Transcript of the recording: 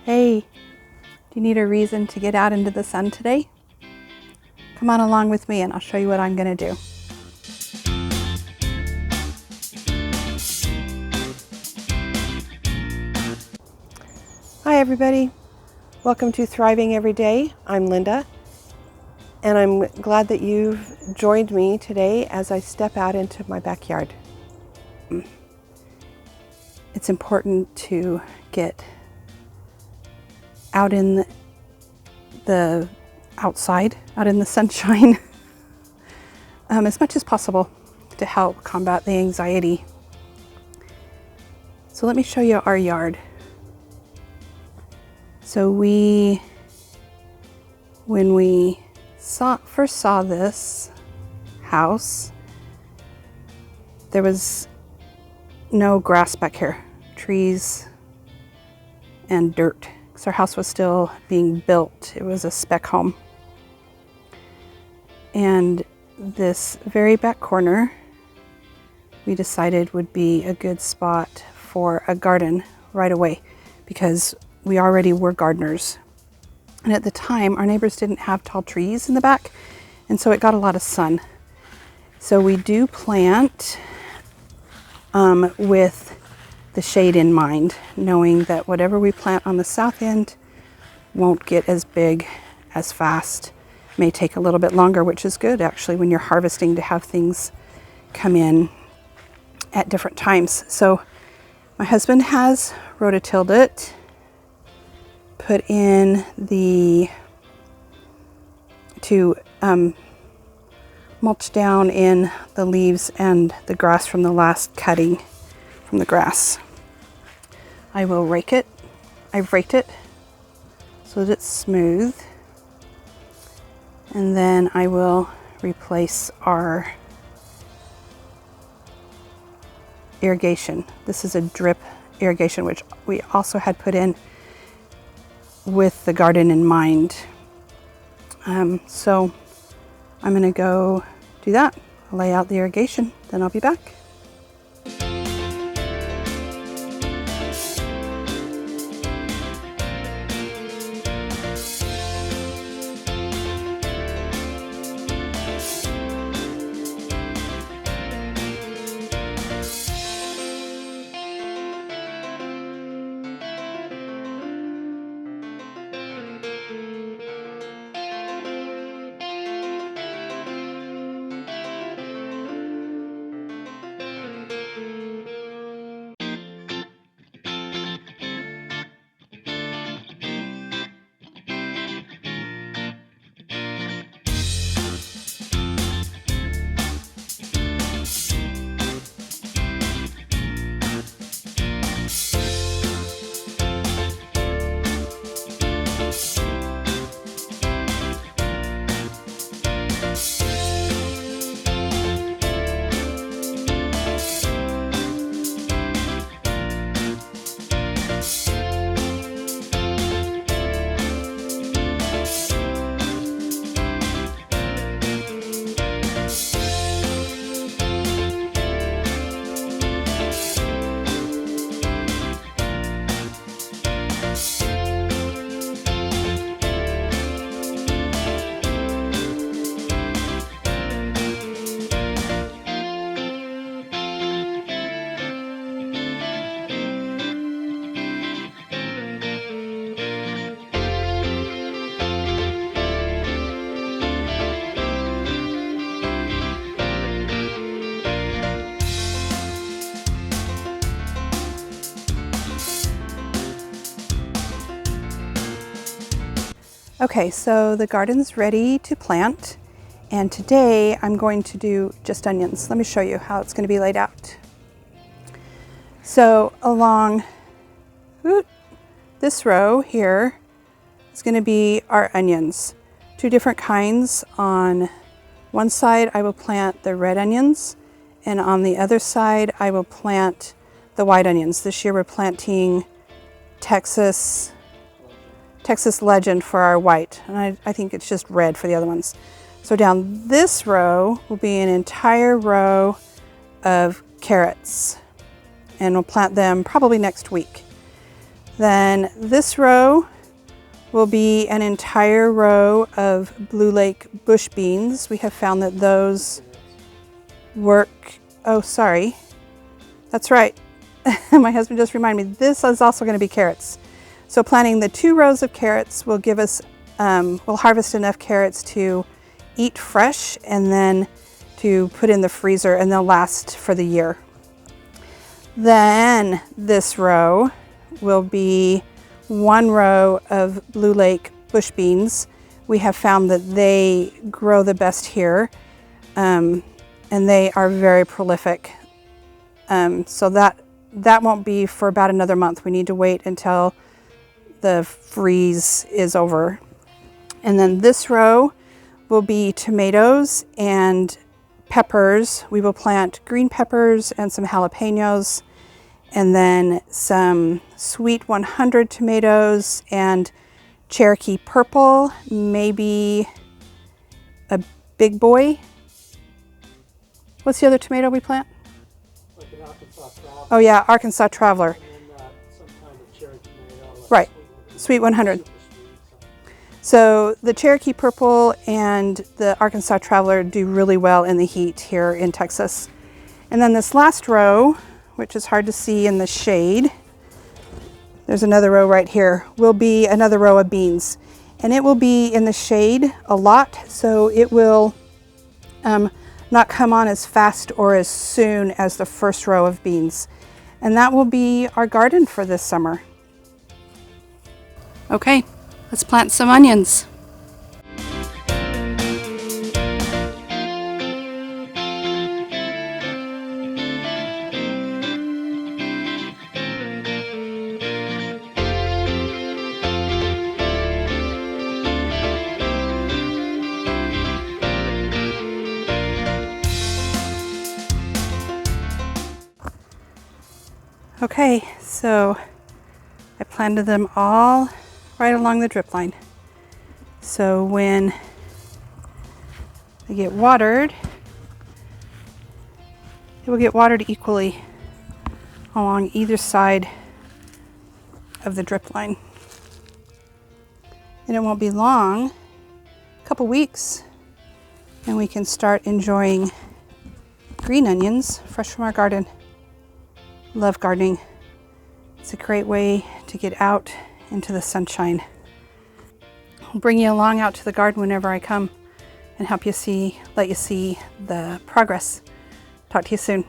Hey, do you need a reason to get out into the sun today? Come on along with me and I'll show you what I'm going to do. Hi everybody, welcome to Thriving Every Day. I'm Linda and I'm glad that you've joined me today as I step out into my backyard. It's important to get out in the outside, out in the sunshine, as much as possible to help combat the anxiety. So let me show you our yard. So when we first saw this house, there was no grass back here, trees and dirt. So our house was still being built. It was a spec home. And this very back corner, we decided would be a good spot for a garden right away because we already were gardeners. And at the time, our neighbors didn't have tall trees in the back, and so it got a lot of sun. So we do plant with the shade in mind, knowing that whatever we plant on the south end won't get as big as fast. May take a little bit longer, which is good actually when you're harvesting, to have things come in at different times. So my husband has rototilled it, put in to mulch down in the leaves and the grass from the last cutting from the grass. I will rake it. I've raked it so that it's smooth. And then I will replace our irrigation. This is a drip irrigation, which we also had put in with the garden in mind. So I'm going to go do that. I'll lay out the irrigation, then I'll be back. Okay, so the garden's ready to plant, and today I'm going to do just onions. Let me show you how it's going to be laid out. So along this row here is going to be our onions. Two different kinds. On one side I will plant the red onions, and on the other side I will plant the white onions. This year we're planting Texas Legend for our white, and I think it's just red for the other ones. So down this row will be an entire row of carrots, and we'll plant them probably next week. Then this row will be an entire row of Blue Lake bush beans. We have found that those work. Oh, sorry. That's right. My husband just reminded me, this is also going to be carrots. So planting the 2 rows of carrots will give us, we'll harvest enough carrots to eat fresh and then to put in the freezer, and they'll last for the year. Then this row will be 1 row of Blue Lake bush beans. We have found that they grow the best here, and they are very prolific. So that won't be for about another month. We need to wait until the freeze is over. And then this row will be tomatoes and peppers. We will plant green peppers and some jalapenos, and then some sweet 100 tomatoes and Cherokee purple, maybe a big boy. What's the other tomato we plant? Like an Arkansas Traveler. Oh yeah, Arkansas Traveler. And then some kind of cherry tomato. Like Right, sweet 100. Super sweet, So the Cherokee purple and the Arkansas Traveler do really well in the heat here in Texas. And then this last row, which is hard to see in the shade, there's another row right here, will be another row of beans. And it will be in the shade a lot, so it will not come on as fast or as soon as the first row of beans. And that will be our garden for this summer. Okay, let's plant some onions. Okay, so I planted them all right along the drip line. So when they get watered, it will get watered equally along either side of the drip line. And it won't be long, a couple weeks, and we can start enjoying green onions fresh from our garden. Love gardening. It's a great way to get out into the sunshine. I'll bring you along out to the garden whenever I come and help you let you see the progress. Talk to you soon.